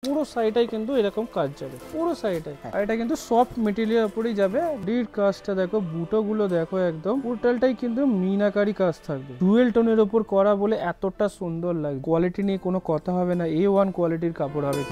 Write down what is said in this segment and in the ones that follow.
পুরো সাইডটাই কিন্তু এরকম কাজ যাবে, পুরো সাইডটাই। আর এটা কিন্তু সফট মেটেরিয়ালের উপরেই যাবে। ডিড কাজটা দেখো, বুটোগুলো দেখো, একদম টোটালটাই কিন্তু মিনাকারি কাজ থাকবে। ডুয়েল টোনের উপর করা বলে এতটা সুন্দর লাগে। কোয়ালিটি নিয়ে কোনো কথা হবে না, A1 কোয়ালিটির কাপড় হবে।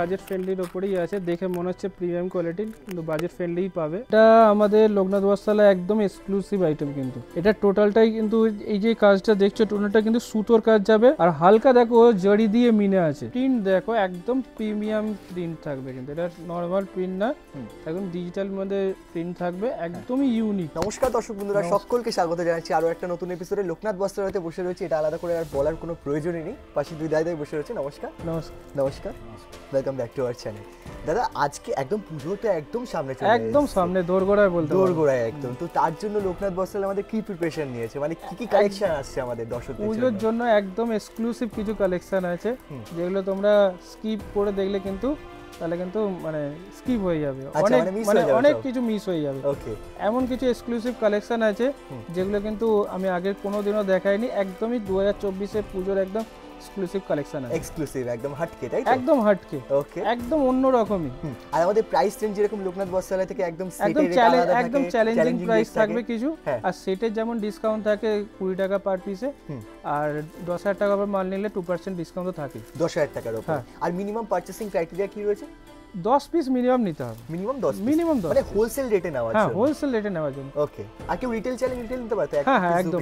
বাজেট ফ্রেন্ডলির উপরেই আছে, দেখে মনে হচ্ছে প্রিমিয়াম কোয়ালিটির, কিন্তু বাজেট ফ্রেন্ডলিই পাবে। এটা আমাদের লোকনাথ বস্ত্রালয় একদম এক্সক্লুসিভ আইটেম। কিন্তু এটা টোটালটাই কিন্তু এই যে কাজটা দেখছো, টোটালটা কিন্তু সুতোর কাজ যাবে। আর হালকা দেখো জড়ি দিয়ে মিনে আছে। প্রিন্ট দেখো একদম প্রিমিয়াম প্রিন্ট থাকবে, কিন্তু এটা নর্মাল প্রিন্ট না, একদম ডিজিটাল মধ্যে প্রিন্ট থাকবে, একদমই ইউনিক। নমস্কার দর্শক বন্ধুরা, সকলকে স্বাগত জানাচ্ছি আরো একটা নতুন এপিসোডে। লোকনাথ বস্ত্রালয়তে বসে রয়েছে, এটা আলাদা করে আর বলার কোনো প্রয়োজনই নেই। পাশে দুই দাদাই বসে রয়েছে। নমস্কার। নমস্কার। নমস্কার, welcome back to our channel. দাদা, আজকে একদম পুজোটা একদম সামনে চলে একদম সামনে, দোরগোড়ায় বলতে দোরগোড়ায় একদম। তো তার জন্য লোকনাথ বস্ত্রালয় আমাদের কি প্রিপারেশন নিয়েছে, মানে কি কি কালেকশন আসছে আমাদের দর্শকদের পুজোর জন্য? একদম এক্সক্লুসিভ কিছু কালেকশন আছে, যেগুলো তোমরা স্কিপ করে দেখলে কিন্তু তাহলে কিন্তু মানে স্কিপ হয়ে যাবে, অনেক কিছু মিস হয়ে যাবে। ওকে, এমন কিছু এক্সক্লুসিভ কালেকশন আছে যেগুলো কিন্তু আমি আগে কোনোদিনও দেখাইনি। একদমই 2024 পুজোর একদম এক্সক্লুসিভ কালেকশন আছে। এক্সক্লুসিভ, একদম হাটকে, তাই তো? একদম হাটকে, ওকে, একদম অন্য রকমই। আর আমাদের প্রাইস রেঞ্জ যেরকম লোকনাথ বস্ত্রালয় থেকে একদম একদম চ্যালেঞ্জিং প্রাইস থাকবে কিছু। আর সেটের যেমন ডিসকাউন্ট থাকে 20 টাকা পার পিসে, আর 10,000 টাকা পর মাল নিলে 2% ডিসকাউন্ট থাকে 10,000 টাকার উপর। আর মিনিমাম পারচেসিং ক্রাইটেরিয়া কি রয়েছে? 10 পিস মিনিমাম নিতে হবে। মিনিমাম 10 মিনিমাম 10, মানে হোলসেল রেটে নেওয়া আছে। হ্যাঁ, হোলসেল রেটে নেওয়ার জন্য। ওকে, আর কেউ রিটেল চাইলে রিটেল নিতে পারতো? হ্যাঁ, একদম।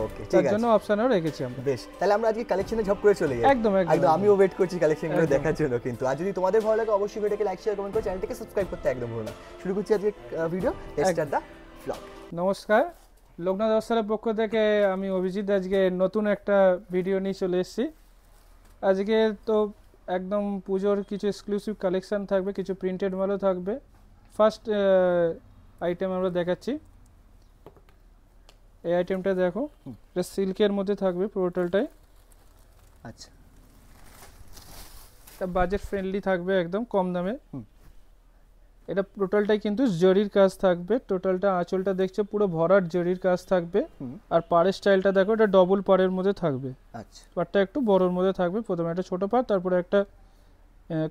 ওকে, ঠিক তার আছে, জন্য অপশনও রেখেছি আমরা। বেশ, তাহলে আমরা আজকে কালেকশনে ঝপ করে চলে যাই। একদম। আমিও ওয়েট করছি কালেকশনগুলো দেখার জন্য। কিন্তু আর যদি তোমাদের ভালো লাগে অবশ্যই ভিডিওকে লাইক, শেয়ার, কমেন্ট করে চ্যানেলটাকে সাবস্ক্রাইব করতে একদম ভুলো না। শুরু করছি আজকে video, let's start the vlog. নমস্কার, লোকনাথ বস্ত্রালয়ের পক্ষ থেকে আমি অভিজিৎ আজকে নতুন একটা ভিডিও নিয়ে চলে এসেছি। আজকে তো একদম পুজোর কিছু এক্সক্লুসিভ কালেকশন থাকবে, কিছু প্রিন্টেড মালও থাকবে। ফার্স্ট আইটেম আমরা দেখাচ্ছি। এই আইটেমটা দেখো, এটা সিল্কের মধ্যে থাকবে টোটালটাই। আচ্ছা, এটা বাজেট ফ্রেন্ডলি থাকবে, একদম কম দামে। এটা টোটালটাই কিন্তু জরির কাজ থাকবে। টোটালটা আঁচলটা দেখছো পুরো ভরাট জরির কাজ থাকবে। আর পাড়ের স্টাইলটা দেখো, এটা ডবল পাড়ের মধ্যে থাকবে। আচ্ছা, পাড়টা একটু বড়র মধ্যে থাকবে। প্রথমে একটা ছোট পাড়, তারপরে একটা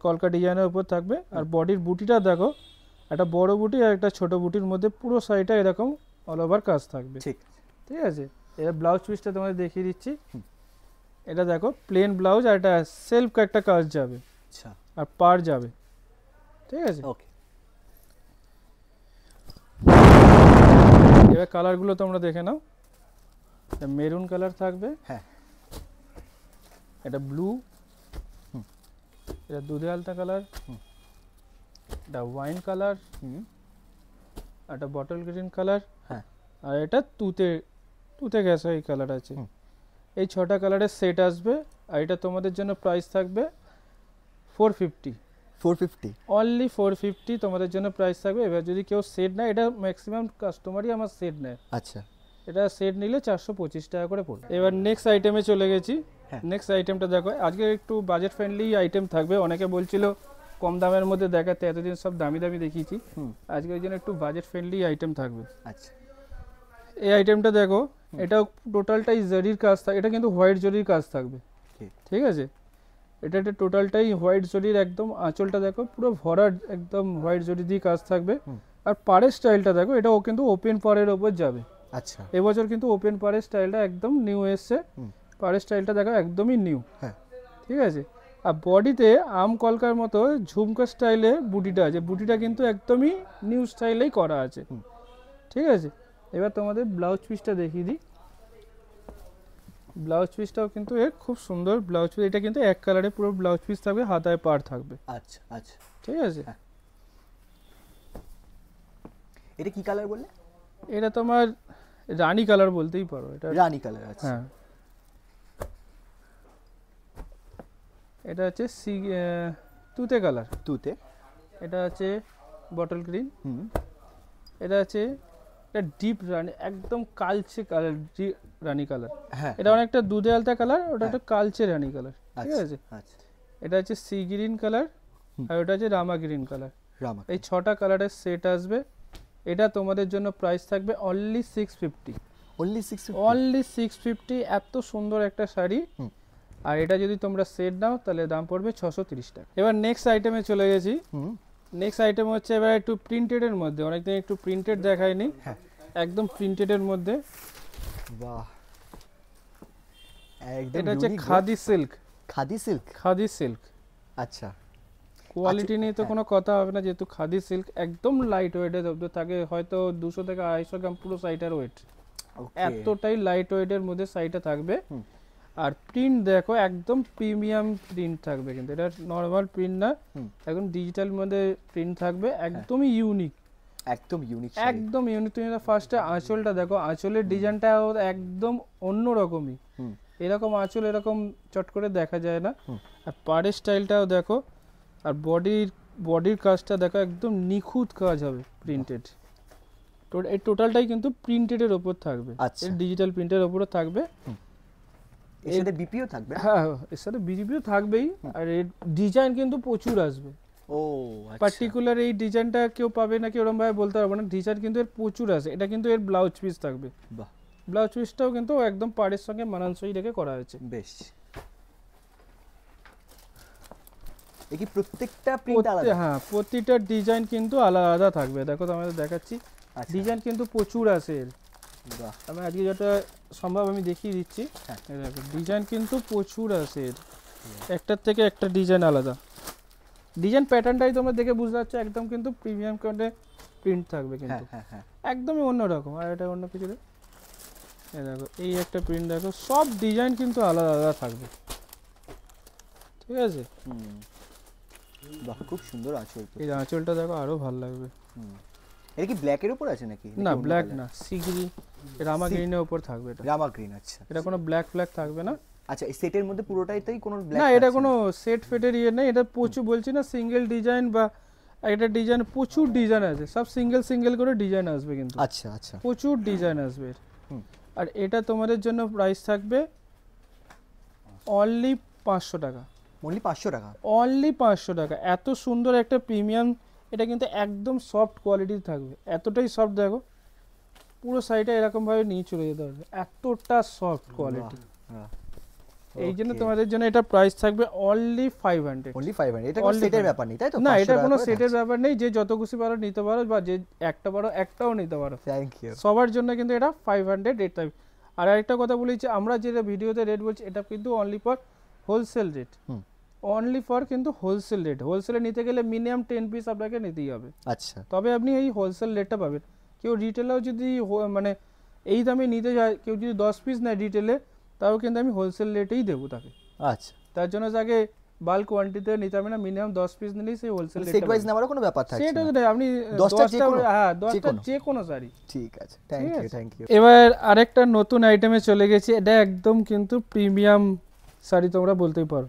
কলকা ডিজাইনের উপর থাকবে। আর বডির বুটিটা দেখো, একটা বড় বুটি আর একটা ছোট বুটির মধ্যে পুরো সাইডটা এরকম অল ওভার কাজ থাকবে। ঠিক আছে। এবার ব্লাউজ পিসটা তোমাদের দেখিয়ে দিচ্ছি। এটা দেখো প্লেন ব্লাউজ, আর এটা সেলফ একটা কাজ যাবে। আচ্ছা, আর পাড় যাবে। ঠিক আছে। ওকে, এবার কালারগুলো তোমরা দেখে নাও। এটা মেরুন কালার থাকবে, হ্যাঁ, এটা ব্লু, এটা দুধে আলতা কালার, এটা ওয়াইন কালার, এটা বটল গ্রিন কালার, হ্যাঁ, আর এটা তুতে গেছে এই কালার আছে। এই 6টা কালারের সেট আসবে। আর এটা তোমাদের জন্য প্রাইস থাকবে 450 অনলি 450 তোমাদের জন্য প্রাইস থাকবে। এবার যদি কেউ সেট নেয়, এটা ম্যাক্সিমাম কাস্টমারই আমার সেট নেয়। আচ্ছা, এটা সেট নিলে 425 টাকা করে পড়বে। এবার নেক্সট আইটেমে চলে গেছি। নেক্সট আইটেমটা দেখো, আজকে একটু বাজেট ফ্রেন্ডলি আইটেম থাকবে। অনেকে বলছিল কম দামের মধ্যে দেখাতে, এতদিন সব দামি দেখিয়েছি। আজকে ওই জন্য একটু বাজেট ফ্রেন্ডলি আইটেম থাকবে। আচ্ছা, এই আইটেমটা দেখো, এটা টোটালটাই জরির কাজ থাকবে। এটা কিন্তু হোয়াইট জরির কাজ থাকবে। ঠিক আছে। এটা টোটালটাই হোয়াইট জরির, একদম আঁচলটা দেখো পুরো ভরাট একদম হোয়াইট জরি দিয়ে কাজ থাকবে। আর পাড়ের স্টাইলটা দেখো, এটাও কিন্তু ওপেন পাড়ের ওপর যাবে। আচ্ছা, এবছর কিন্তু ওপেন পাড়ের স্টাইলটা একদম নিউ এসছে। পাড়ের স্টাইলটা দেখো একদমই নিউ। হ্যাঁ, ঠিক আছে। আর বডিতে আম কলকার মতো ঝুমকা স্টাইলে বুটিটা আছে। বুটিটা কিন্তু একদমই নিউ স্টাইলেই করা আছে। ঠিক আছে। এবার তোমাদের ব্লাউজ পিসটা দেখিয়ে দিই। ব্লাউজ পিসটাও কিন্তু খুব সুন্দর ব্লাউজ পিস। এটা কিন্তু এক কালারে পুরো ব্লাউজ পিস থাকবে, হাতায় পাড় থাকবে। আচ্ছা, আচ্ছা, ঠিক আছে। এটা কি কালার বললে? এটা তোমার রানী কালার বলতেই পারো। এটা রানী কালার। আচ্ছা, হ্যাঁ। এটা হচ্ছে তুতে কালার। তুতে। এটা আছে বটল গ্রিন। এটা আছে এটা ডিপ রানী, একদম কালচে কালার, রানী কালার। এটা অনেকটা দুধে আলতা কালার, ওটা একটা কালচে রানী কালার। ঠিক আছে। আচ্ছা, এটা হচ্ছে সি গ্রিন কালার, আর ওটা হচ্ছে রামা গ্রিন কালার। রামা এই 6টা কালারের সেট আসবে। এটা তোমাদের জন্য প্রাইস থাকবে অনলি 650, অনলি 650, অনলি 650। এত সুন্দর একটা শাড়ি। আর এটা যদি তোমরা সেট নাও তাহলে দাম পড়বে 630 টাকা। এবার নেক্সট আইটেমে চলে গেছি। নেক্সট আইটেম হচ্ছে এবার একটু প্রিন্টেড এর মধ্যে, অনেকদিন একটু প্রিন্টেড দেখায়নি, একদম প্রিন্টেড এর মধ্যে। বাহ, একদম এটা হচ্ছে unique. Khadi silk, khadi silk, khadi silk. আচ্ছা কোয়ালিটি নিয়ে তো কোনো কথা হবে না, যেহেতু খাদি সিল্ক একদম লাইট ওয়েটের থাকে, হয়তো 200 থেকে 250 গ্রাম পুরো শাড়িটার ওয়েট। এতটাই লাইট ওয়েটের মধ্যে শাড়িটা থাকবে। আর প্রিন্ট দেখো একদম প্রিমিয়াম প্রিন্ট থাকবে, কিন্তু এটা নরমাল প্রিন্ট না, একদম ডিজিটাল মধ্যে প্রিন্ট থাকবে, একদমই ইউনিক, একদম ইউনিক, একদম ইউনিক। তুমি ফার্স্টে আঁচলটা দেখো, আঁচলের ডিজাইনটা একদম অন্য রকমই। এরকম আঁচল এরকম চট করে দেখা যায় না। আর পাড়ের স্টাইলটাও দেখো, আর বডির কাজটা দেখো, একদম নিখুঁত কাজ হবে প্রিন্টেড। তো এই টোটালটাই কিন্তু প্রিন্টেডের ওপর থাকবে, এর ডিজিটাল প্রিন্টের ওপরে থাকবে। এর সাথে বিপিও থাকবে? হ্যাঁ, এর সাথে বিপিও থাকবেই। আর এর ডিজাইন কিন্তু প্রচুর আসবে। ও পার্টিকুলার এই ডিজাইনটা কেউ পাবে না, কেউ এরকম ভাবে বলতে পারবো না। ডিজাইন কিন্তু এর প্রচুর আছে। এটা কিন্তু এর ব্লাউজ পিস থাকবে। বাহ, ব্লাউজ পিসটাও কিন্তু একদম পাড়ের সঙ্গে মানানসই রেখে করা হয়েছে। বেশ। এই কি প্রত্যেকটা প্রিন্ট আলাদা? হ্যাঁ, প্রতিটা ডিজাইন কিন্তু আলাদা আলাদা থাকবে। দেখো তোমাদের দেখাচ্ছি, ডিজাইন কিন্তু প্রচুর আছে এর। বাহ, আমি আজকে যেটা সম্ভব আমি দেখিয়ে দিচ্ছি। দেখো ডিজাইন কিন্তু প্রচুর আছে এর, একটার থেকে একটা ডিজাইন আলাদা। ডিজাইন প্যাটার্নটাই তোমরা দেখে বুঝতে পারছো, একদম কিন্তু প্রিমিয়াম কোয়ালিটি প্রিন্ট থাকবে, কিন্তু একদমই অন্যরকম। আর এটা অন্য কিছু দেখো, এই একটা প্রিন্ট দেখো, সব ডিজাইন কিন্তু আলাদা আলাদা থাকবে, ঠিক আছে? বাহ, খুব সুন্দর আঁচল। এই আঁচলটা দেখো, আরো ভালো লাগবে। এটা কি ব্ল্যাক এর উপর আছে নাকি? না, ব্ল্যাক না, সিগ্রি রামা গ্রিনের উপর থাকবে এটা। রামা গ্রিন, আচ্ছা। এটা কোনো ব্ল্যাক ফ্ল্যাক থাকবে না। আচ্ছা, এই সেটের মধ্যে পুরোটাইতেই কোনো ব্ল্যাক না, এটা কোনো সেট ফেটের ইয়ে নেই। এটা প্রচুর, বলছি না, সিঙ্গেল ডিজাইন বা একটা ডিজাইন, প্রচুর ডিজাইন আছে, সব সিঙ্গেল সিঙ্গেল করে ডিজাইন আসবে কিন্তু। আচ্ছা আচ্ছা, প্রচুর ডিজাইন আসবে। আর এটা তোমাদের জন্য প্রাইস থাকবে অনলি 500 টাকা। অনলি 500 টাকা? অনলি 500 টাকা। এত সুন্দর একটা প্রিমিয়াম, এটা কিন্তু একদম সফট কোয়ালিটির থাকবে, এতটাই সফট। দেখো পুরো শাড়িটা এরকম ভাবে নিয়ে চলে যেতে পারবে, এতটা সফট কোয়ালিটি। এই জন্য তোমাদের জন্য এটা প্রাইস থাকবে অনলি 500। অনলি 500? এটা কোনো সেটের ব্যাপার নেই, তাই তো? না, এটা কোনো সেটের ব্যাপার নেই, যে যত খুশি পারো নিতে পারো, বা যে একটা পারো একটাও নিতে পারো। Thank you. সবার জন্য কিন্তু এটা 500 রেট থাকবে। আর আরেকটা কথা বলেছি, আমরা যেটা ভিডিওতে রেট বলছি, এটা কিন্তু only for wholesale rate, only for কিন্তু হোলসেল রেট। হোলসেলে নিতে গেলে মিনিমাম 10 পিস আপনাকে নিতেই হবে। আচ্ছা, তবে আপনি এই হোলসেল রেটটা পাবেন। কেউ রিটেলেও যদি মানে এই দামে নিতে যায়, কেউ যদি 10 পিস নেয় রিটেলে, তাও কিন্তু আমি হোলসেল রেটেই দেবো তাকে। আচ্ছা, তার জন্য তাকে বাল্ক কোয়ান্টিটিতে নিতে হবে না, মিনিমাম 10 পিস নিলেই সেই হোলসেল রেট। সেট ওয়াইজ নেওয়ার কোনো ব্যাপার থাকছে না? সেটা আপনি 10টা যে কোনো? হ্যাঁ, 10টা যে কোনো শাড়ি। ঠিক আছে, থ্যাংক ইউ, থ্যাংক ইউ। এবার আরেকটা নতুন আইটেমে চলে গেছি। এটা একদম কিন্তু প্রিমিয়াম শাড়ি তোমরা বলতেই পারো।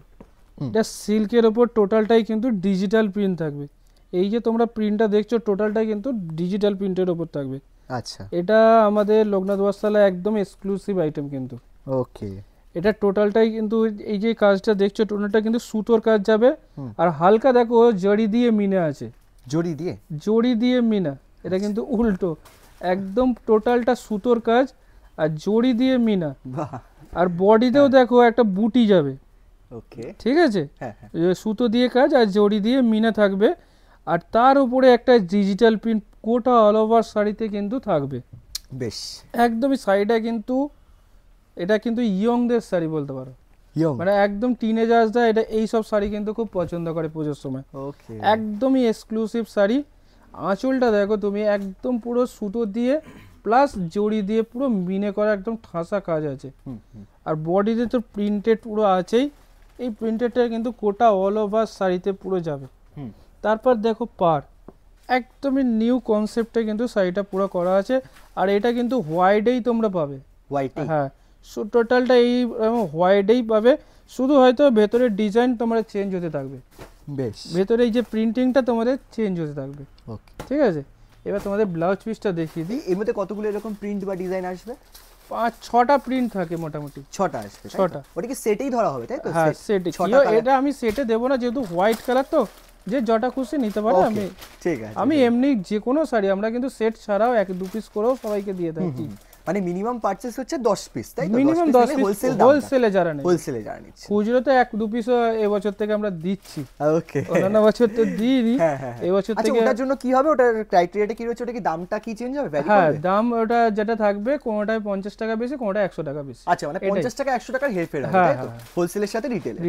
এটা সিল্কের ওপর টোটালটাই কিন্তু ডিজিটাল প্রিন্ট থাকবে। এই যে তোমরা প্রিন্টটা দেখছো, টোটালটাই কিন্তু ডিজিটাল প্রিন্টের ওপর থাকবে। আচ্ছা, এটা আমাদের লোকনাথ বস্ত্রালয় একদম এক্সক্লুসিভ আইটেম কিন্তু। ওকে। এটা টোটালটাই কিন্তু, এই যে কাজটা দেখছো, টোটালটা কিন্তু সুতোর কাজ যাবে। আর হালকা দেখো জড়ি দিয়ে মিনা আছে, জড়ি দিয়ে, জড়ি দিয়ে মিনা। এটা কিন্তু উল্টো, একদম টোটালটা সুতোর কাজ আর জড়ি দিয়ে মিনা। আর বডিতেও দেখো একটা বুটি যাবে, ওকে, ঠিক আছে? হ্যাঁ, সুতো দিয়ে কাজ আর জড়ি দিয়ে মিনা থাকবে। আর তার উপরে একটা ডিজিটাল প্রিন্ট গোটা অল ওভার শাড়িতে কিন্তু থাকবে। বেশ, একদমই শাড়িটা কিন্তু, এটা কিন্তু ইয়ংদের শাড়ি বলতে পারো, মানে একদম টিনেজার্সরা এটা এই সব শাড়ি কিন্তু খুব পছন্দ করে পুজোর সময়। ওকে, একদমই এক্সক্লুসিভ শাড়ি। আঁচলটা দেখো তুমি, একদম পুরো সুতো দিয়ে প্লাস জড়ি দিয়ে পুরো মিনে করা, একদম ঠাসা কাজ আছে। আর বডিতে তো প্রিন্টেড পুরো আছেই। এই প্রিন্টেডটা কিন্তু গোটা অল ওভার শাড়িতে পুরো যাবে। তারপর দেখো পার, একদমই নিউ কনসেপ্টে কিন্তু শাড়িটা পুরো করা আছে। আর এটা কিন্তু হোয়াইটেই তোমরা পাবে, হোয়াইটে, হ্যাঁ, টোটালটা এই হোয়াইটেই পাবে। শুধু হয়তো ভেতরের ডিজাইন তোমাদের চেঞ্জ হতে থাকবে, বেশ, ভেতরে এই যে প্রিন্টিংটা তোমাদের চেঞ্জ হতে থাকবে। ওকে, ঠিক আছে? এবার তোমাদের ব্লাউজ পিসটা দেখিয়ে দিই। এর মধ্যে কতগুলো এরকম প্রিন্ট বা ডিজাইন আসবে? 5-6টা প্রিন্ট থাকে মোটামুটি। 6টা আসবে? 6টা। ওটা কি সেটেই ধরা হবে, তাই তো? হ্যাঁ, সেটে। এটা আমি সেটে দেবো না, যেহেতু হোয়াইট কালার তো যে জটা খুশি নিতে পারে। আমি ঠিক আছে, আমি এমনি যে কোনো শাড়ি আমরা কিন্তু সেট ছাড়াও 1-2 পিস করেও সবাইকে দিয়ে থাকি। মানে মিনিমাম পারচেজ হচ্ছে 10 পিস, তাই তো? মিনিমাম 10 পিস হোলসেলে যারা নেই, হোলসেলে যারা নিচ্ছে। খুচরোতে 1-2 পিসও এবছর থেকে আমরা দিচ্ছি। ওকে, অন্যান্য বছর তো দিইনি, এবছর আচ্ছা থেকে। ওটার জন্য কি হবে, ওটার ক্রাইটেরিয়াটা কি রয়েছে? ওটা কি দামটা কি চেঞ্জ হবে, ভ্যারি হ্যাঁ, করবে? দাম ওটা যেটা থাকবে কোনোটায় 50 টাকা বেশি, কোনোটায় 100 টাকা বেশি। আচ্ছা, মানে 50 টাকা 100 টাকার হেরফের হবে, তাই তো? হোলসেলের সাথে রিটেলে।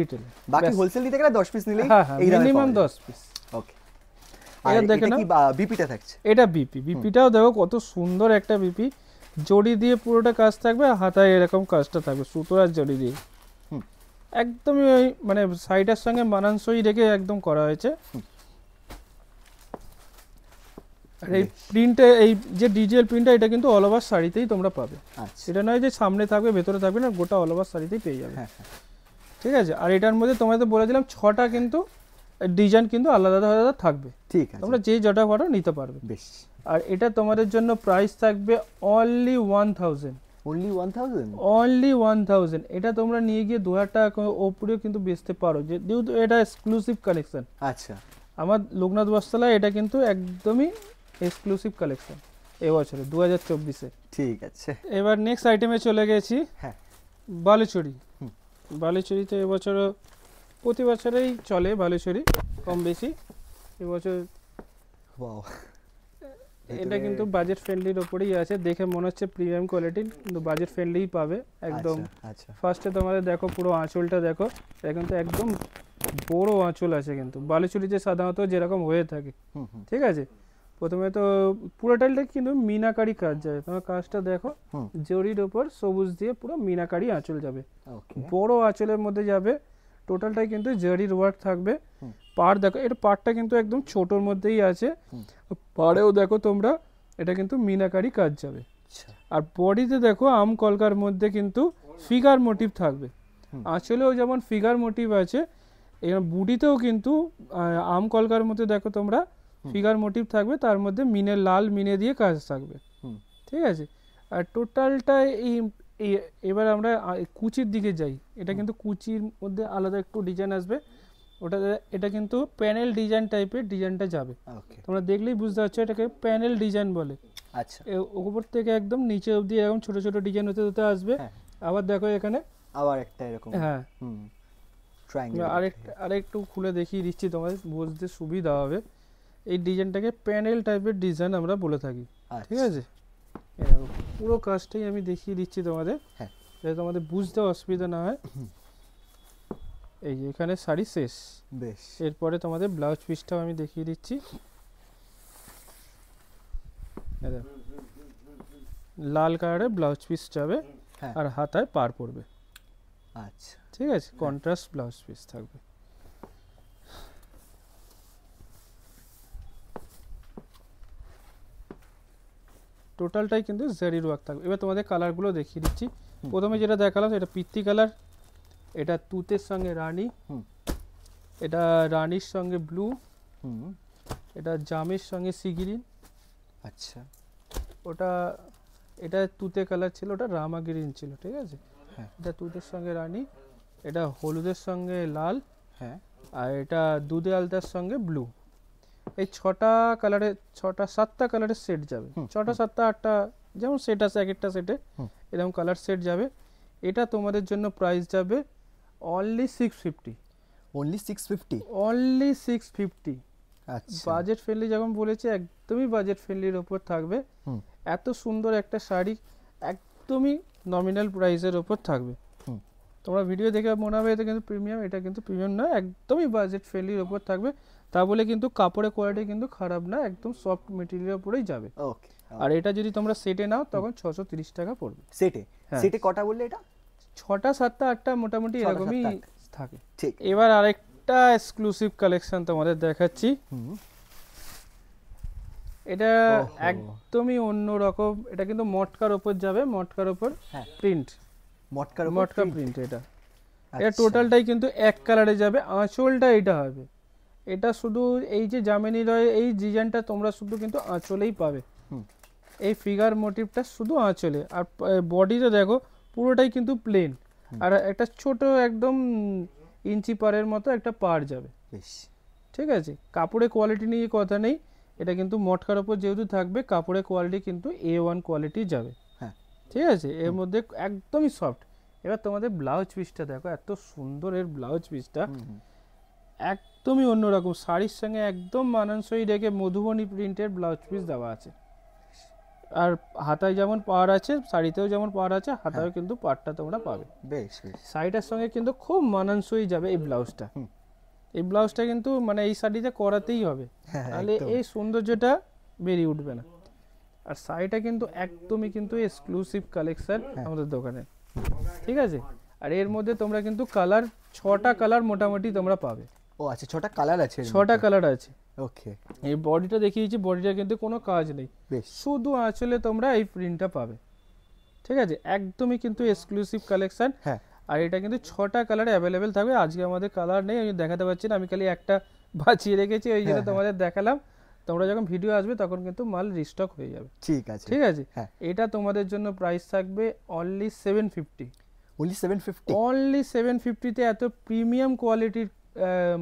বাকি হোলসেল দিতে গেলে 10 পিস নিলেই এই দামে মিনিমাম 10 পিস। ওকে, আর এটা কি বিপিটা থাকছে? এটা বিপিটাও দেখো কত সুন্দর একটা বিপি, জড়ি দিয়ে পুরোটা কাজ থাকবে, হাতায় এরকম কাজটা থাকবে সুতো আর জড়ি দিয়ে। একদমই ওই মানে সাইডের সঙ্গে মানানসই রেখে একদম করা হয়েছে। আর এই প্রিন্টে, এই যে ডিজিটাল প্রিন্টটা, এটা কিন্তু অল ওভার শাড়িতেই তোমরা পাবে। আচ্ছা, এটা নয় যে সামনে থাকবে ভেতরে থাকবে না, গোটা অল ওভার শাড়িতেই পেয়ে যাবে। ঠিক আছে, আর এটার মধ্যে তোমাদের বলে দিলাম 6টা কিন্তু ডিজাইন কিন্তু আলাদা আলাদা থাকবে। ঠিক আছে, তোমরা যে জটা পারো নিতে পারবে। বেশ। আর এটা তোমাদের জন্য প্রাইস থাকবে অনলি 1000। অনলি 1000? অনলি 1000। এটা তোমরা নিয়ে গিয়ে 2000 টাকা ওপরেও কিন্তু বেচতে পারো, যেহেতু এটা এক্সক্লুসিভ কালেকশন। আচ্ছা, আমার লোকনাথ বস্ত্রালয় এটা কিন্তু একদমই এক্সক্লুসিভ কালেকশন এবছরে 2024-এ। ঠিক আছে, এবার নেক্সট আইটেমে চলে গেছি। হ্যাঁ, বালুচরি। বালুচরিতে এবছর প্রতি বছরেই চলে বালুচরি কম বেশি। এবছর ওয়াও, এটা কিন্তু বাজেট ফ্রেন্ডলির ওপরেই আছে, দেখে মনে হচ্ছে প্রিমিয়াম কোয়ালিটির, কিন্তু বাজেট ফ্রেন্ডলিই পাবে একদম। আচ্ছা, ফার্স্টে তোমাদের দেখো পুরো আঁচলটা দেখো, এটা কিন্তু একদম বড় আঁচল আছে কিন্তু বালুচরিতে সাধারণত যেরকম হয়ে থাকে। ঠিক আছে, প্রথমে তো পুরোটাই কিন্তু মিনাকারি কাজ যাবে। তোমার কাজটা দেখো, জরির ওপর সবুজ দিয়ে পুরো মিনাকারি আঁচল যাবে, বড় আঁচলের মধ্যে যাবে। টোটালটাই কিন্তু জরির ওয়ার্ক থাকবে। পাড় দেখো, এর পাড়টা কিন্তু একদম ছোটোর মধ্যেই আছে। পাড়েও দেখো তোমরা, এটা কিন্তু মিনাকারি কাজ যাবে। আর বডিতে দেখো আম কলকার মধ্যে কিন্তু ফিগার মোটিভ থাকবে। আঁচলেও যেমন ফিগার মোটিভ আছে, এবার বুটিতেও কিন্তু আম কলকার মধ্যে দেখো তোমরা ফিগার মোটিভ থাকবে, তার মধ্যে মিনে লাল মিনে দিয়ে কাজ থাকবে। ঠিক আছে, আর টোটালটা এবার আমরা কুচির দিকে যাই। এটা কিন্তু কুচির মধ্যে আলাদা একটু ডিজাইন আসবে, ওটা এটা কিন্তু প্যানেল ডিজাইন টাইপের ডিজাইনটা যাবে। তোমরা দেখলেই বুঝতে পারছো এটাকে প্যানেল ডিজাইন বলে। আচ্ছা, উপর থেকে একদম নিচে অবধি এরকম ছোট ছোট ডিজাইন হতে হতে আসবে। আবার দেখো এখানে আবার একটা এরকম, হ্যাঁ, ট্রায়াঙ্গেল। আরেকটু খুলে দেখিয়ে দিচ্ছি, তোমাদের বুঝতে সুবিধা হবে। এই ডিজাইনটাকে প্যানেল টাইপের ডিজাইন আমরা বলে থাকি। ঠিক আছে, পুরো কাজটাই আমি দেখিয়ে দিচ্ছি তোমাদের, যাতে তোমাদের বুঝতে অসুবিধা না হয়। এই যে এখানে শাড়ি শেষ, বেশ। এরপরে তোমাদের ব্লাউজ পিসটাও আমি দেখিয়ে দিচ্ছি। লাল কালারের ব্লাউজ পিস যাবে, আর হাতায় পার পড়বে। আচ্ছা, ঠিক আছে, কন্ট্রাস্ট ব্লাউজ পিস থাকবে। টোটালটাই কিন্তু জারির ওয়ার্ক থাকবে। এবার তোমাদের কালারগুলো দেখিয়ে দিচ্ছি। প্রথমে যেটা দেখালাম এটা পিত্তি কালার, এটা তুতের সঙ্গে রানী, এটা রানীর সঙ্গে ব্লু, এটা জামের সঙ্গে সি গ্রিন। আচ্ছা, ওটা এটা তুতে কালার ছিল, ওটা রামা গ্রিন ছিল। ঠিক আছে, এটা তুতের সঙ্গে রানী, এটা হলুদের সঙ্গে লাল, আর এটা দুধে আলতার সঙ্গে ব্লু। এই 6টা কালারের 7টা কালারের সেট যাবে। 6টা 7টা 8টা যেমন সেট আছে, এক একটা সেটে এরকম কালার সেট যাবে। এটা তোমাদের জন্য প্রাইস যাবে অনলি 650। অনলি 650? অনলি 650। আচ্ছা, বাজেট ফ্রেন্ডলি যখন বলেছে, একদমই বাজেট ফ্রেন্ডলির ওপর থাকবে। এত সুন্দর একটা শাড়ি একদমই নমিনাল প্রাইসের ওপর থাকবে। তোমরা ভিডিও দেখে মনে হবে এটা কিন্তু প্রিমিয়াম, এটা কিন্তু প্রিমিয়াম না, একদমই বাজেট ফ্রেন্ডলির ওপর থাকবে। তা বলে কিন্তু কাপড়ের কোয়ালিটি কিন্তু খারাপ না, একদম সফট মেটেরিয়ালের উপরেই যাবে। ওকে, আর এটা যদি তোমরা সেটে নাও তখন 630 টাকা পড়বে। সেটে কটা বললে এটা? 6টা 7টা 8টা মোটামুটি এরকমই থাকে। ঠিক, এবার আরেকটা এক্সক্লুসিভ কালেকশন তোমাদের দেখাচ্ছি। এটা একদমই অন্য রকম, এটা কিন্তু মটকার উপর যাবে, মটকার উপর প্রিন্ট, মটকা প্রিন্ট। এটা টোটালটাই কিন্তু এক কালারে যাবে, আঁচলটা এটা হবে। এটা শুধু এই যে জামিনী রয় এই ডিজাইনটা তোমরা শুধু কিন্তু আঁচলেই পাবে, এই ফিগার মোটিভটা শুধু আঁচলে। আর বডিতে দেখো পুরোটাই কিন্তু প্লেন, আর একটা ছোট একদম ইঞ্চি পারের মতো একটা পাড় যাবে। ঠিক আছে, কাপড়ের কোয়ালিটি নিয়ে কথা নেই, এটা কিন্তু মটকার ওপর যেহেতু থাকবে কাপড়ের কোয়ালিটি কিন্তু A1 কোয়ালিটি যাবে। হ্যাঁ ঠিক আছে, এর মধ্যে একদমই সফট। এবার তোমাদের ব্লাউজ পিসটা দেখো, এত সুন্দর এর ব্লাউজ পিসটা, একদমই অন্যরকম, শাড়ির সঙ্গে একদম মানানসই রেখে মধুবনী প্রিন্টের ব্লাউজ পিস দেওয়া আছে। আর হাতায় যেমন পাড় আছে, শাড়িতেও যেমন পাড় আছে, হাতায়ও কিন্তু পাড়টা তোমরা পাবে। বেশ বেশ। শাড়িটার সঙ্গে কিন্তু খুব মানানসই যাবে এই ব্লাউজটা। এই ব্লাউজটা কিন্তু মানে এই শাড়িতে করাতেই হবে, তাহলে এই সৌন্দর্যটা বেরিয়ে উঠবে না। আর শাড়িটা কিন্তু একদমই কিন্তু এক্সক্লুসিভ কালেকশন আমাদের দোকানে। ঠিক আছে, আর এর মধ্যে তোমরা কিন্তু কালার 6টা কালার মোটামুটি তোমরা পাবে। ও আচ্ছা, 6টা কালার আছে? 6টা কালার আছে। ওকে। এই বডিটা দেখিয়েছি, বডিটা কিন্তু কোনো কাজ নেই, বেশ। শুধু আঁচলে তোমরা এই প্রিন্টটা পাবে। ঠিক আছে, একদমই কিন্তু এক্সক্লুসিভ কালেকশন। হ্যাঁ, আর এটা কিন্তু 6টা কালারে অ্যাভেলেবেল থাকবে। আজকে আমাদের কালার নেই, আমি দেখাতে পারছি না, আমি খালি একটা বাঁচিয়ে রেখেছি, ওই জন্য তোমাদের দেখালাম। তোমরা যখন ভিডিও আসবে তখন কিন্তু মাল রিস্টক হয়ে যাবে। ঠিক আছে ঠিক আছে। এটা তোমাদের জন্য প্রাইস থাকবে অনলি 750। অনলি 750? অনলি 750 তে এত প্রিমিয়াম কোয়ালিটির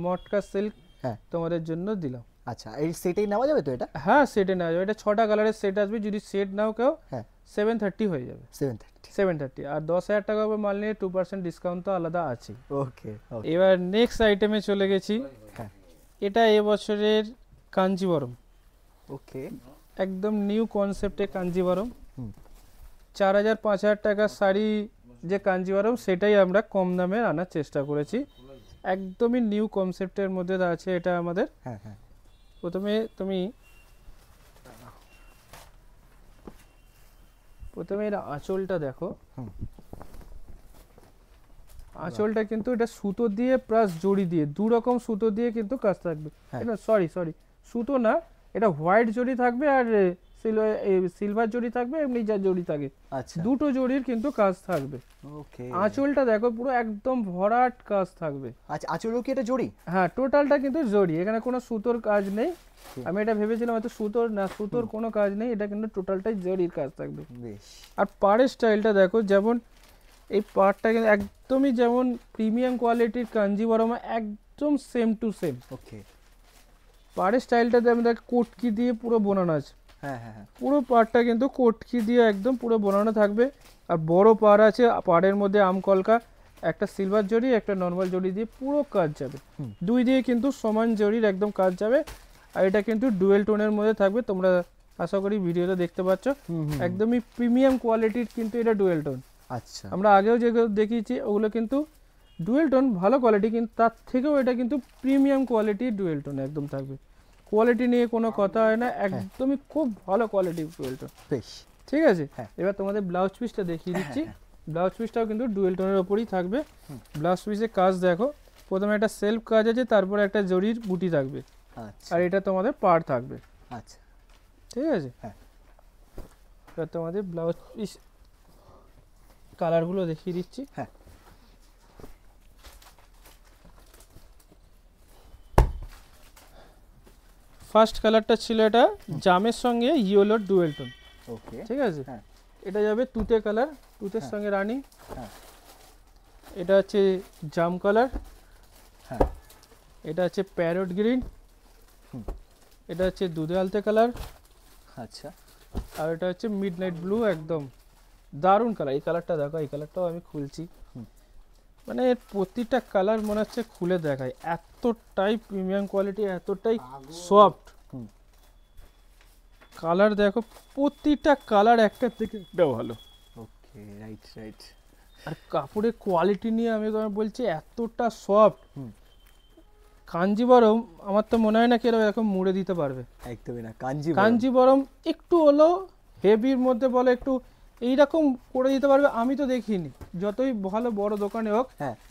মটকা সিল্ক তোমাদের জন্য দিলাম। আচ্ছা, এই সেটেই নেওয়া যাবে তো এটা? হ্যাঁ, সেটে নেওয়া যাবে। এটা 6টা কালারের সেট আসবে, যদি সেট নাও কেউ 730 হয়ে যাবে। 730। আর 10,000 টাকা করে মাল নিয়ে 2% ডিসকাউন্ট তো আলাদা আছে। ওকে। এবার নেক্সট আইটেমে চলে গেছি। এটা এবছরের কাঞ্জিবরম। ওকে। একদম নিউ কনসেপ্টে কাঞ্জিবরম। 4,000-5,000 টাকার শাড়ি যে কাঞ্জিবরম, সেটাই আমরা কম দামে আনার চেষ্টা করেছি। একদমই নিউ কনসেপ্টের মধ্যে আছে এটা আমাদের। প্রথমে এর আঁচলটা দেখো। আঁচলটা কিন্তু এটা সুতো দিয়ে প্লাস জড়ি দিয়ে, দু রকম সুতো দিয়ে কিন্তু কাজ থাকবে। এটা সরি সুতো না, এটা হোয়াইট জড়ি থাকবে আর সিলভার জড়ি থাকবে, এমনি যা জড়ি থাকে। আচ্ছা, দুটো জড়ির কিন্তু কাজ থাকবে। ওকে। আঁচলটা দেখো পুরো একদম ভরাট কাজ থাকবে। আচ্ছা, আঁচলও কি এটা জড়ি? হ্যাঁ, টোটালটা কিন্তু জড়ি, এখানে কোনো সুতোর কাজ নেই। আমি এটা ভেবেছিলাম হয়তো সুতোর, না সুতোর কোনো কাজ নেই, এটা কিন্তু টোটালটাই জড়ির কাজ থাকবে। বেশ। আর পাড়ের স্টাইলটা দেখো, যেমন এই পাড়টা কিন্তু একদমই যেমন প্রিমিয়াম কোয়ালিটির কাঞ্জিবরম, একদম সেম টু সেম। ওকে। পাড়ের স্টাইলটাতে আমাদের কোটকি দিয়ে পুরো বোনানো আছে। হ্যাঁ, পুরো পাড়টা কিন্তু কোটকি দিয়ে একদম পুরো বোনানো থাকবে। আর বড় পাড় আছে, পাড়ের মধ্যে আমকলকা, একটা সিলভার জড়ি, একটা নর্মাল জড়ি দিয়ে পুরো কাজ যাবে। দুই দিয়ে কিন্তু সমান জড়ির একদম কাজ যাবে। আর এটা কিন্তু ডুয়েল টোনের মধ্যে থাকবে, তোমরা আশা করি ভিডিওতে দেখতে পাচ্ছ। একদমই প্রিমিয়াম কোয়ালিটির কিন্তু এটা ডুয়েল টোন। আচ্ছা, আমরা আগেও যেগুলো দেখিয়েছি ওগুলো কিন্তু ডুয়েল টোন ভালো কোয়ালিটি, কিন্তু তার থেকেও এটা কিন্তু প্রিমিয়াম কোয়ালিটির ডুয়েল টোন একদম থাকবে। কোয়ালিটি নিয়ে কোনো কথা হয় না, একদমই খুব ভালো কোয়ালিটির ডুয়েল টোন। বেশ। ঠিক আছে, এবার তোমাদের ব্লাউজ পিসটা দেখিয়ে দিচ্ছি। ব্লাউজ পিসটাও কিন্তু ডুয়েল টোনের ওপরই থাকবে। ব্লাউজ পিসের কাজ দেখো, প্রথমে একটা সেলফ কাজ আছে, তারপরে একটা জরির বুটি থাকবে। আচ্ছা, আর এটা তোমাদের পাড় থাকবে। আচ্ছা, ঠিক আছে। এবার তোমাদের ব্লাউজ পিস কালারগুলো দেখিয়ে দিচ্ছি। ফার্স্ট কালারটা ছিল এটা জামের সঙ্গে ইয়েলো ডুয়েল টোন। ওকে। ঠিক আছে, এটা যাবে তুতে কালার, তুতের সঙ্গে রানী। এটা হচ্ছে জাম কালার। এটা হচ্ছে প্যারট গ্রিন। এটা হচ্ছে দুধে আলতে কালার। আচ্ছা, আর এটা হচ্ছে মিডনাইট ব্লু, একদম দারুণ কালার। এই কালারটা দেখো, এই কালারটাও আমি খুলছি, মানে এর প্রতিটা কালার মনে হচ্ছে খুলে দেখায়, এতটাই প্রিমিয়াম কোয়ালিটি, এতটাই সফট কালার। দেখো প্রতিটা কালার একটা থেকে একটা ভালো। ওকে, রাইট। আর কাপড়ের কোয়ালিটি নিয়ে আমি তোমায় বলছি, এতটা সফট। কাঞ্জিবরম আমার তো মনে হয় না কেউ এরকম মুড়ে দিতে পারবে। একদমই না। কাঞ্জিবরম একটু হলো হেভির মধ্যে বলে, একটু এইরকম করে দিতে পারবে আমি তো দেখিনি, যতই ভালো বড় দোকানে হোক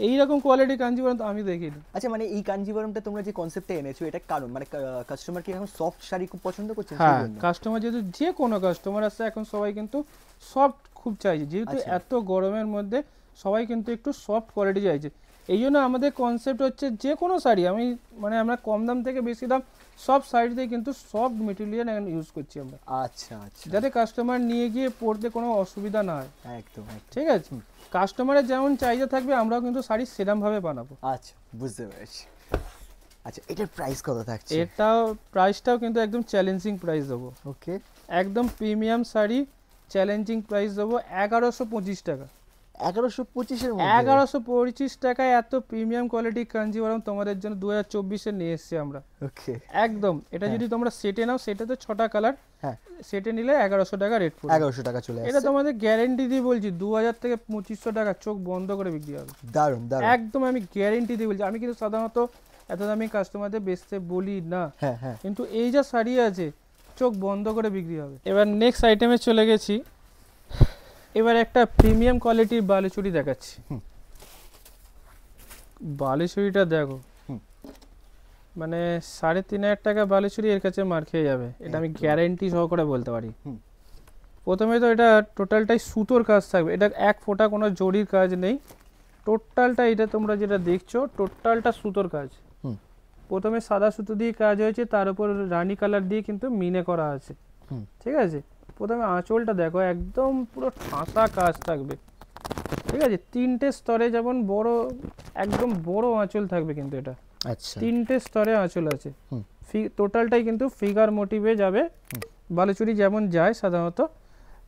এইরকম কোয়ালিটি কাঞ্জিবরম তো আমি দেখিনি। আচ্ছা, মানে এই কাঞ্জিবরমটা তোমরা যে কনসেপ্টে এনেছো, এটা কারণ মানে কাস্টমার কি এখন সফট শাড়ি খুব পছন্দ করছে? হ্যাঁ, কাস্টমার যেহেতু যে কোনো কাস্টমার আসছে এখন সবাই কিন্তু সফট খুব চাইছে, যেহেতু এত গরমের মধ্যে সবাই কিন্তু একটু সফট কোয়ালিটি চাইছে। এই জন্য আমাদের কনসেপ্ট হচ্ছে যে কোনো শাড়ি, আমরা কম দাম থেকে বেশি দাম সব শাড়িতে কিন্তু সফট মেটেরিয়াল ইউজ করছি আমরা। আচ্ছা, যাতে কাস্টমার নিয়ে গিয়ে পরতে কোনো অসুবিধা না হয়। একদম। ঠিক আছে, কাস্টমারের যেমন চাহিদা থাকবে আমরাও কিন্তু শাড়ি সেরকম ভাবে বানাবো। আচ্ছা, বুঝতে পেরেছি। আচ্ছা, এটার প্রাইস কত থাকছে? এটাও প্রাইসটাও কিন্তু একদম চ্যালেঞ্জিং প্রাইস দেবো। ওকে, একদম প্রিমিয়াম শাড়ি, চ্যালেঞ্জিং প্রাইস দেবো 1125 টাকা। 1125 এর মধ্যে? 1125 টাকায় এত প্রিমিয়াম কোয়ালিটি কাঞ্জিভারাম তোমাদের জন্য 2024-এ নিয়ে এসেছি আমরা। ওকে, একদম এটা যদি তোমরা সেটে নাও, সেটে তো 6টা কালার, হ্যাঁ সেটে নিলে 1100 টাকা রেট পড়বে। 1100 টাকা চলে এটা আসছে। তোমাদের গ্যারেন্টি দিয়ে বলছি 2000 থেকে 2500 টাকা চোখ বন্ধ করে বিক্রি হবে। দারুন দারুন। একদম আমি গ্যারেন্টি দিয়ে বলছি। আমি কিন্তু সাধারণত এত দামি কাস্টমারদের বেচতে বলি না, হ্যাঁ হ্যাঁ, কিন্তু এই যা শাড়ি আছে চোখ বন্ধ করে বিক্রি হবে। এবার নেক্সট আইটেমে চলে গেছি। এবার একটা প্রিমিয়াম কোয়ালিটির বালুচুরি দেখাচ্ছি। বালুচুরিটা দেখো, মানে 3500 টাকা বালুচুরি এর কাছে মার খেয়ে যাবে, এটা আমি গ্যারেন্টি সহকারে বলতে পারি। প্রথমে তো এটা টোটালটাই সুতোর কাজ থাকবে, এটা এক ফোঁটা কোনো জরির কাজ নেই, টোটালটা এটা তোমরা যেটা দেখছো টোটালটা সুতোর কাজ। প্রথমে সাদা সুতো দিয়ে কাজ হয়েছে, তার উপর রানী কালার দিয়ে কিন্তু মিনে করা আছে, ঠিক আছে। প্রথমে আঁচলটা দেখো, একদম পুরো ঠাসা কাজ থাকবে, ঠিক আছে। 3টে স্তরে, যেমন বড় একদম বড় আঁচল থাকবে কিন্তু এটা। আচ্ছা, 3টে স্তরে আঁচল আছে। টোটালটাই কিন্তু ফিগার মোটিভে যাবে, বালুচুরি যেমন যায় সাধারণত।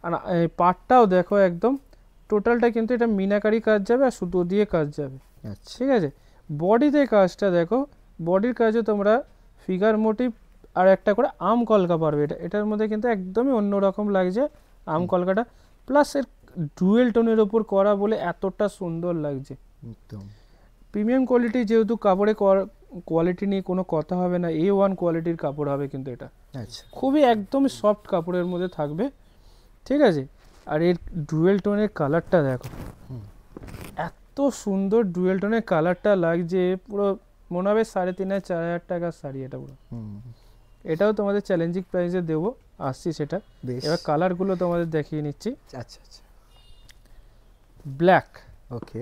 আর পাটটাও দেখো, একদম টোটালটা কিন্তু এটা মিনাকারি কাজ যাবে আর সুতো দিয়ে কাজ যাবে, আচ্ছা, ঠিক আছে। বডিতে কাজটা দেখো, বডির কাজও তোমরা ফিগার মোটিভ আর একটা করে আম কলকা পারবে। এটার মধ্যে কিন্তু একদমই অন্যরকম লাগছে আম কলকাটা, প্লাস এর ডুয়েল টোনের ওপর করা বলে এতটা সুন্দর লাগছে। একদম প্রিমিয়াম কোয়ালিটি, যেহেতু কাপড়ে কোয়ালিটি নিয়ে কোনো কথা হবে না, A1 কোয়ালিটির কাপড় হবে কিন্তু এটা। আচ্ছা, খুবই একদম সফট কাপড়ের মধ্যে থাকবে, ঠিক আছে। আর এর ডুয়েল টোনের কালারটা দেখো, এত সুন্দর ডুয়েল টোনের কালারটা লাগছে, পুরো মনে হবে 3500-4000 টাকার শাড়ি এটা পুরো। এটাও তোমাদের চ্যালেঞ্জিং প্রাইসে দেবো, আসছি সেটা। এবার কালারগুলো তোমাদের দেখিয়ে নিচ্ছি। আচ্ছা আচ্ছা, ব্ল্যাক, ওকে,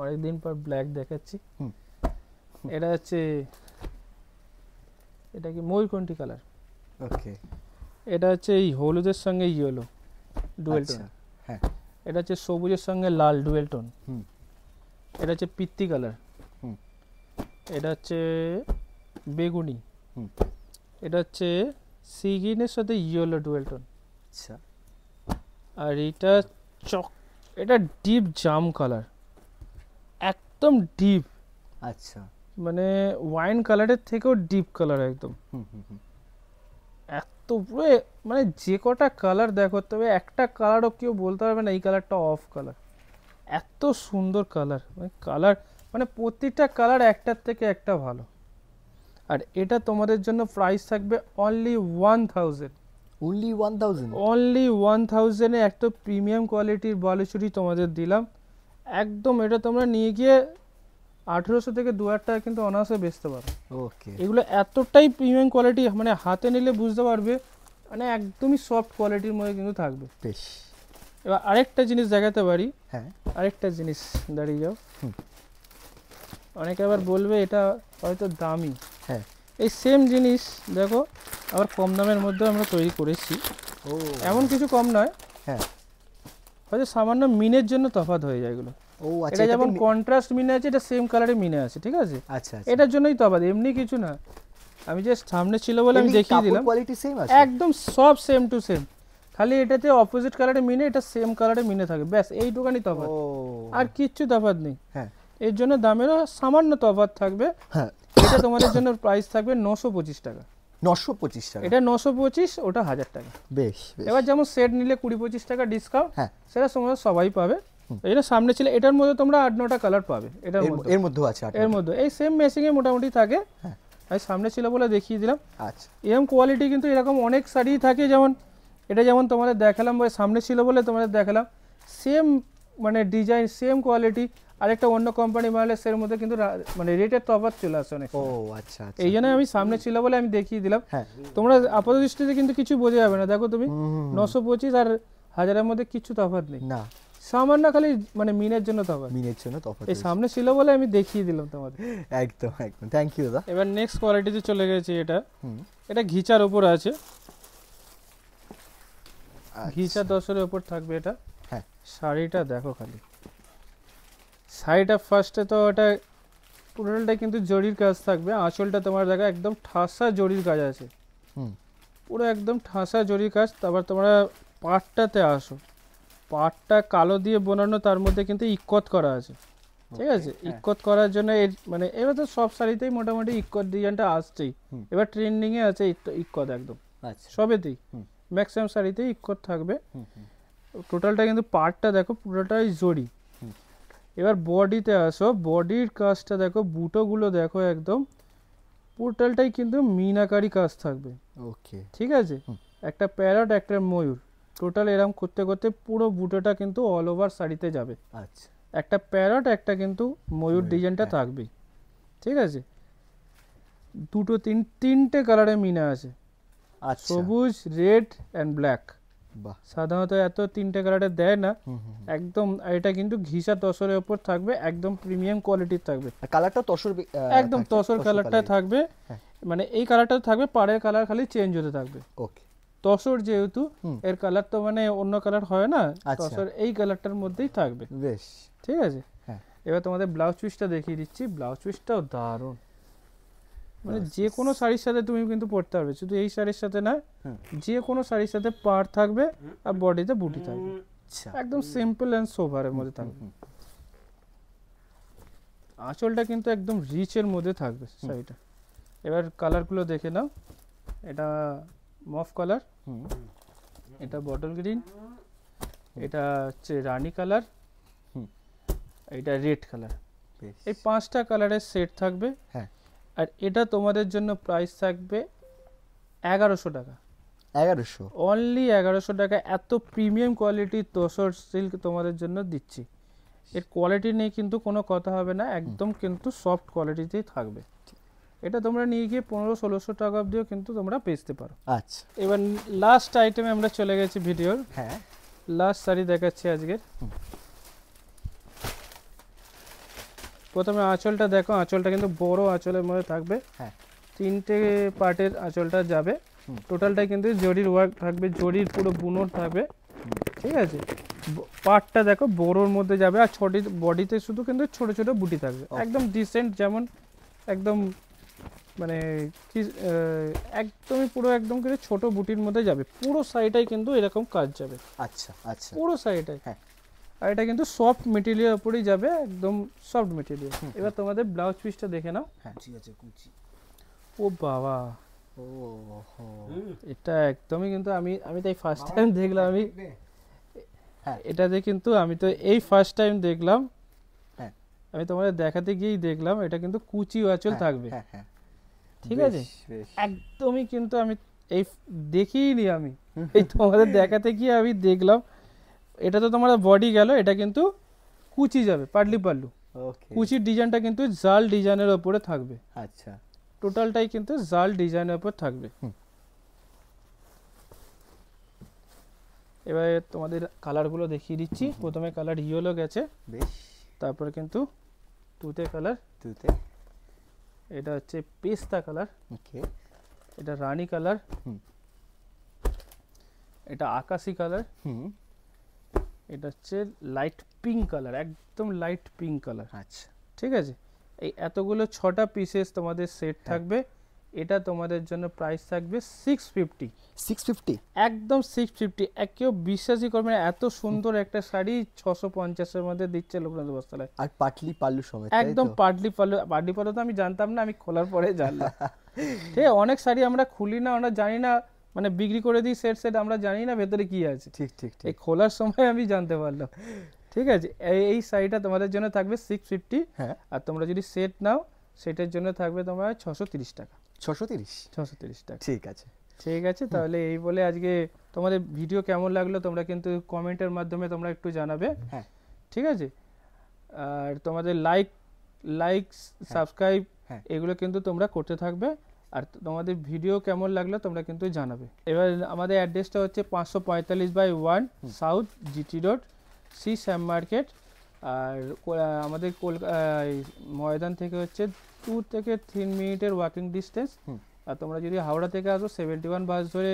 অনেকদিন পর ব্ল্যাক দেখাচ্ছি। এটা হচ্ছে, এটা কি ময়ূরকণ্ঠী কালার, ওকে, এটা হচ্ছে এই হলুদের সঙ্গে ইয়েলো ডুয়েল টোন, হ্যাঁ, এটা হচ্ছে সবুজের সঙ্গে লাল ডুয়েল টোন, এটা হচ্ছে পিত্তি কালার, এটা হচ্ছে বেগুনি, এটা হচ্ছে সি গ্রিনের সাথে ইয়েলো ডুয়েল টোন, আচ্ছা, আর এটা এটা ডিপ জাম কালার, একদম ডিপ, আচ্ছা, মানে ওয়াইন কালারের থেকেও ডিপ কালার একদম। এত পুরো মানে যে কটা কালার দেখো, তবে একটা কালারও কেউ বলতে পারবে না এই কালারটা অফ কালার, এত সুন্দর কালার, মানে কালার মানে প্রতিটা কালার একটার থেকে একটা ভালো। আর এটা তোমাদের জন্য প্রাইস থাকবে অনলি 1000, অনলি 1000, অনলি 1000-এ একটা প্রিমিয়াম কোয়ালিটির বালুচুরি তোমাদের দিলাম একদম। এটা তোমরা নিয়ে গিয়ে 1800 থেকে 2000 টাকা কিন্তু অনায়াসে বেচতে পারো। ওকে, এগুলো এতটাই প্রিমিয়াম কোয়ালিটি, মানে হাতে নিলে বুঝতে পারবে, মানে একদমই সফট কোয়ালিটির মধ্যে কিন্তু থাকবে। বেশ, এবার আরেকটা জিনিস দেখাতে পারি, হ্যাঁ, আরেকটা জিনিস, দাঁড়িয়ে যাও। অনেকে আবার বলবে এটা হয়তো দামি, হ্যাঁ, এই সেম জিনিস দেখো আবার কম দামের মধ্যে আমরা তৈরি করেছি। ও এমন কিছু কম নয়, হ্যাঁ, হয়তো সামান্য মিনের জন্য তফাৎ হয়ে যায় এগুলো। ও আচ্ছা, এটা যেমন কন্ট্রাস্ট মিনে আছে, এটা সেম কালারে মিনে আছে, ঠিক আছে। আচ্ছা, এটার জন্যই তফাৎ, এমনি কিছু না। আমি জাস্ট সামনে ছিল বলে আমি দেখিয়ে দিলাম, কোয়ালিটি সেম আছে একদম সব সেম টু সেম, খালি এটাতে অপোজিট কালারে মিনে, এটা সেম কালারে মিনে থাকে, ব্যাস এইটুকানি তফাৎ, আর কিচ্ছু তফাৎ নেই। হ্যাঁ, এর জন্য দামেরও সামান্য তফাৎ থাকবে। হ্যাঁ, এটা তোমাদের জন্য প্রাইস থাকবে 925 টাকা, 925 টাকা, এটা 925, ওটা 1000 টাকা। বেশ, এবার যেমন সেট নিলে 20-25 টাকা ডিসকাউন্ট, হ্যাঁ, সেটা তোমরা সবাই পাবে। এটা সামনে ছিল, এটার মধ্যে তোমরা 8-9টা কালার পাবে, এটার মধ্যে, এর মধ্যেও আছে, এর মধ্যে এই সেম মেশিংয়ে মোটামুটি থাকে। হ্যাঁ, আমি সামনে ছিল বলে দেখিয়ে দিলাম। আচ্ছা, এরকম কোয়ালিটি কিন্তু এরকম অনেক শাড়ি থাকে, যেমন এটা যেমন তোমাদের দেখালাম, বলে সামনে ছিল বলে তোমাদের দেখালাম, সেম মানে ডিজাইন সেম কোয়ালিটি, আরেকটা অন্য কোম্পানি মারলে সের মধ্যে কিন্তু মানে রেটের তফাৎ চলে আসে অনেক। ও আচ্ছা, আচ্ছা, এই জন্য আমি সামনে ছিল বলে আমি দেখিয়ে দিলাম। হ্যাঁ, তোমরা আপাত দৃষ্টিতে কিন্তু কিছু বোঝা যাবে না, দেখো তুমি 925 আর 1000-এর মধ্যে কিছু তফাৎ নেই, না, সামান্য খালি মানে মিনের জন্য তফাৎ। মিনের জন্য তফাৎ, এই সামনে ছিল বলে আমি দেখিয়ে দিলাম তোমাদের। একদম একদম, থ্যাংক ইউ দাদা। এবার নেক্সট কোয়ালিটিতে চলে গেছি। এটা ঘিচার উপর আছে, ঘিচা 10-এর উপর থাকবে এটা। হ্যাঁ, শাড়িটা দেখো খালি, শাড়িটা ফার্স্টে তো ওটা পুরোটাই কিন্তু জরির কাজ থাকবে। আঁচলটা তোমার দেখা একদম ঠাসা জরির কাজ আছে, পুরো একদম ঠাসা জরির কাজ। তারপর তোমরা পাটটাতে আসো, পাটটা কালো দিয়ে বোনানো, তার মধ্যে কিন্তু ইক্কত করা আছে, ঠিক আছে। ইক্কত করার জন্য এর মানে এবার তো সব শাড়িতেই মোটামুটি ইক্কত ডিজাইনটা আসছেই, এবার ট্রেন্ডিং এ আছে ইক্কত একদম সবেতেই, ম্যাক্সিমাম শাড়িতেই ইক্কত থাকবে। টোটালটা কিন্তু পাটটা দেখো পুরোটাই জরি। এবার বডিতে আসো, বডির কাজটা দেখো, বুটোগুলো দেখো একদম টোটালটাই কিন্তু মিনাকারি কাজ থাকবে, ওকে ঠিক আছে। একটা প্যারট একটা ময়ূর, টোটাল এরকম করতে করতে পুরো বুটোটা কিন্তু অল ওভার শাড়িতে যাবে। আচ্ছা, একটা প্যারট একটা কিন্তু ময়ূর ডিজাইনটা থাকবেই, ঠিক আছে। দুটো তিনটে কালারে মিনা আছে, সবুজ, রেড অ্যান্ড ব্ল্যাক। সাধারণত এত তিনটে কালারে দেয় না একদম। এটা কিন্তু ঘিসা তসরের উপর থাকবে, একদম প্রিমিয়াম কোয়ালিটির থাকবে। কালারটা তসর, একদম তসর কালারটা থাকবে, মানে এই কালারটা থাকবে, পাড়ের কালার খালি চেঞ্জ হতে থাকবে। ওকে, তসর যেহেতু এর কালার তো মানে অন্য কালার হয় না, তসর এই কালারটার মধ্যেই থাকবে, বেশ, ঠিক আছে। এবার তোমাদের ব্লাউজ পিসটা দেখিয়ে দিচ্ছি। ব্লাউজ পিসটাও দারুণ, মানে যে কোনো শাড়ির সাথে তুমি কিন্তু পরতে পারবে, শুধু এই শাড়ির সাথে না, যে কোনো শাড়ির সাথে পাড় থাকবে আর বডিতে বুটি থাকবে, একদম সিম্পল এন্ড সোভারের মধ্যে থাকবে। আঁচলটা কিন্তু একদম রিচের মধ্যে থাকবে শাড়িটা। এবার কালারগুলো দেখে নাও, এটা মফ কালার, এটা বটল গ্রিন, এটা হচ্ছে রানী কালার, এটা রেড কালার। এই 5টা কালারের সেট থাকবে। আর এটা তোমাদের জন্য প্রাইস থাকবে 1100 টাকা। 1100, অনলি 1100 টাকা। এত প্রিমিয়াম কোয়ালিটির তসর সিল্ক তোমাদের জন্য দিচ্ছি। এর কোয়ালিটি নিয়ে কিন্তু কোনো কথা হবে না, একদম কিন্তু সফট কোয়ালিটিতেই থাকবে। এটা তোমরা নিয়ে গিয়ে 1500-1600 টাকা অবধিও কিন্তু তোমরা বেচতে পারো। আচ্ছা, এবার লাস্ট আইটেমে আমরা চলে গেছি ভিডিওর। লাস্ট শাড়ি দেখাচ্ছি আজকের। প্রথমে আঁচলটা দেখো, আঁচলটা কিন্তু বড় আঁচলের মধ্যে থাকবে, 3টে পার্টের আঁচলটা যাবে। টোটালটাই কিন্তু জরির ওয়ার্ক থাকবে, জরির পুরো বুনট থাকবে, ঠিক আছে। পার্টটা দেখো বড়োর মধ্যে যাবে, আর বডিতে শুধু কিন্তু ছোট ছোট বুটি থাকবে, একদম ডিসেন্ট, যেমন একদম মানে কি একদমই পুরো একদম কিন্তু ছোট বুটির মধ্যে যাবে। পুরো শাড়িটাই কিন্তু এরকম কাজ যাবে। আচ্ছা আচ্ছা, পুরো শাড়িটাই। আর এটা কিন্তু সফট মেটেরিয়াল উপরেই যাবে, একদম সফট মেটেরিয়াল। এবার তোমাদের ব্লাউজ পিসটা দেখে নাও। ঠিক আছে, কুচি। ও বাবা, ও এটা একদমই কিন্তু আমি তাই ফার্স্ট টাইম দেখলাম। আমি এটাতে কিন্তু আমি তো এই ফার্স্ট টাইম দেখলাম, আমি তোমাদের দেখাতে গিয়েই দেখলাম এটা কিন্তু কুচি আঁচল থাকবে, ঠিক আছে। একদমই কিন্তু আমি এই দেখিনি, আমি এই তোমাদের দেখাতে গিয়ে আমি দেখলাম। এটা তো তোমার বডি গেল, এটা কিন্তু কুচি যাবে, পাটলি পাল্লু। কুচির ডিজাইনটা কিন্তু জাল ডিজাইনের উপরে থাকবে। আচ্ছা, টোটালটাই কিন্তু জাল ডিজাইনের উপর থাকবে। এবারে তোমাদের কালারগুলো দেখিয়ে দিচ্ছি। প্রথমে কালার ইয়েলো গেছে, বেশ। তারপরে কিন্তু তুতে কালার, এটা হচ্ছে পেস্তা কালার, ওকে, এটা রানী কালার, এটা আকাশি কালার, এটা হচ্ছে লাইট পিঙ্ক কালার, একদম লাইট পিঙ্ক কালার। আচ্ছা, ঠিক আছে। এই এতগুলো 6টা পিসেস তোমাদের সেট থাকবে। এটা তোমাদের জন্য প্রাইস থাকবে 650। 650, একদম 650। কেউ বিশ্বাসই করবে না, এত সুন্দর একটা শাড়ি 650 এর মধ্যে দিচ্ছে লোকনাথ বস্ত্রালয়। আর পাটলি পাল্লু সমেত, একদম পাটলি পাল্লু। পাটলি পাল্লু তো আমি জানতাম না, আমি খোলার পরে জানলাম। ঠিক আছে, অনেক শাড়ি আমরা খুলি না, আমরা জানি না, মানে বিক্রি করে দিই সেট সেট, আমরা জানি না ভেতরে কি আছে। ঠিক ঠিক, এই খোলার সময় আমি জানতে পারলাম। ঠিক আছে, এই শাড়িটা তোমাদের জন্য থাকবে 650। আর তোমরা যদি সেট নাও সেটার জন্য থাকবে তোমার 630 টাকা। 630 টাকা, ঠিক আছে। ঠিক আছে। তাহলে এই বলে আজকে তোমাদের ভিডিও কেমন লাগলো তোমরা কিন্তু কমেন্টের মাধ্যমে তোমরা একটু জানাবে, ঠিক আছে। আর তোমাদের লাইক সাবস্ক্রাইব এগুলো কিন্তু তোমরা করতে থাকবে। আর তোমাদের ভিডিও কেমন লাগলো তোমরা কিন্তু জানাবে। এবার আমাদের অ্যাড্রেসটা হচ্ছে 545/1 সাউথ জিটি রোড, সি শ্যাম মার্কেট। আর আমাদের ময়দান থেকে হচ্ছে 2 থেকে 3 মিনিটের ওয়াকিং ডিস্টেন্স। আর তোমরা যদি হাওড়া থেকে আসো 71 বাস ধরে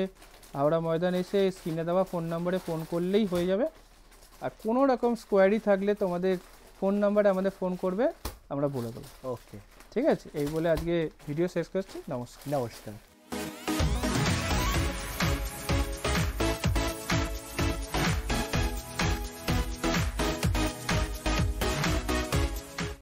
হাওড়া ময়দান এসে স্ক্রিনে দেওয়া ফোন নম্বরে ফোন করলেই হয়ে যাবে। আর কোনো রকম স্কোয়ারি থাকলে তোমাদের ফোন নাম্বারে আমাদের ফোন করবে, আমরা বলে দেবো। ওকে, ঠিক আছে, এই বলে আজকে ভিডিও শেষ করছি। নমস্কার। নমস্কার।